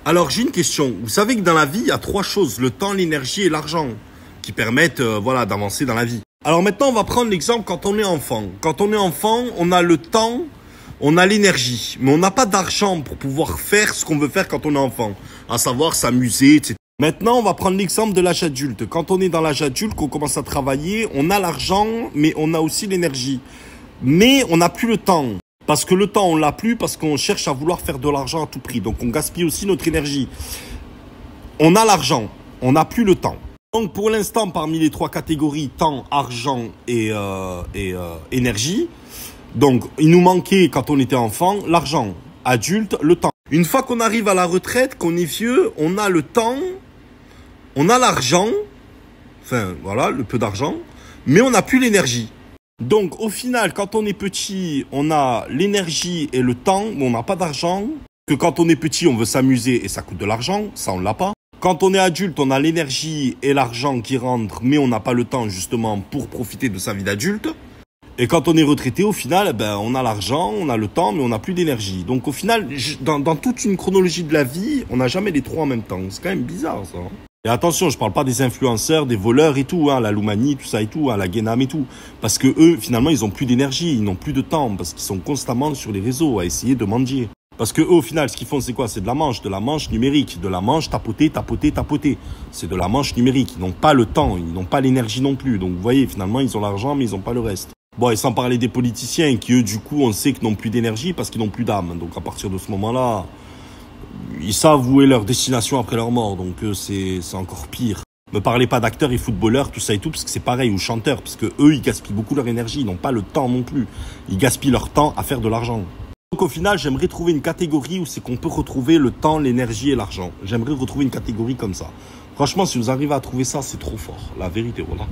Alors, j'ai une question. Vous savez que dans la vie, il y a trois choses, le temps, l'énergie et l'argent, qui permettent voilà, d'avancer dans la vie. Alors maintenant, on va prendre l'exemple quand on est enfant. Quand on est enfant, on a le temps, on a l'énergie, mais on n'a pas d'argent pour pouvoir faire ce qu'on veut faire quand on est enfant, à savoir s'amuser, etc. Maintenant, on va prendre l'exemple de l'âge adulte. Quand on est dans l'âge adulte, qu'on commence à travailler, on a l'argent, mais on a aussi l'énergie. Mais on n'a plus le temps. Parce que le temps, on l'a plus, parce qu'on cherche à vouloir faire de l'argent à tout prix. Donc, on gaspille aussi notre énergie. On a l'argent, on n'a plus le temps. Donc, pour l'instant, parmi les trois catégories, temps, argent et énergie, donc, il nous manquait, quand on était enfant, l'argent. Adulte, le temps. Une fois qu'on arrive à la retraite, qu'on est vieux, on a le temps, on a l'argent, enfin, voilà, le peu d'argent, mais on n'a plus l'énergie. Donc, au final, quand on est petit, on a l'énergie et le temps, mais on n'a pas d'argent. Que quand on est petit, on veut s'amuser et ça coûte de l'argent, ça on l'a pas. Quand on est adulte, on a l'énergie et l'argent qui rentrent, mais on n'a pas le temps justement pour profiter de sa vie d'adulte. Et quand on est retraité, au final, ben, on a l'argent, on a le temps, mais on n'a plus d'énergie. Donc au final, dans toute une chronologie de la vie, on n'a jamais les trois en même temps. C'est quand même bizarre ça. Et attention, je parle pas des influenceurs, des voleurs et tout, hein, la Loumanie, tout ça et tout, hein, la Guénam et tout. Parce que eux, finalement, ils ont plus d'énergie, ils n'ont plus de temps, parce qu'ils sont constamment sur les réseaux à essayer de mendier. Parce que eux, au final, ce qu'ils font, c'est quoi? C'est de la manche numérique, de la manche tapoter. C'est de la manche numérique. Ils n'ont pas le temps, ils n'ont pas l'énergie non plus. Donc vous voyez, finalement, ils ont l'argent, mais ils n'ont pas le reste. Bon, et sans parler des politiciens qui, eux, du coup, on sait qu'ils n'ont plus d'énergie parce qu'ils n'ont plus d'âme. Donc à partir de ce moment-là, ils savent où est leur destination après leur mort, donc c'est encore pire. Me parlez pas d'acteurs et footballeurs, tout ça et tout, parce que c'est pareil, ou chanteurs, parce que eux, ils gaspillent beaucoup leur énergie, ils n'ont pas le temps non plus. Ils gaspillent leur temps à faire de l'argent. Donc au final, j'aimerais trouver une catégorie où c'est qu'on peut retrouver le temps, l'énergie et l'argent. J'aimerais retrouver une catégorie comme ça. Franchement, si vous arrivez à trouver ça, c'est trop fort, la vérité, voilà.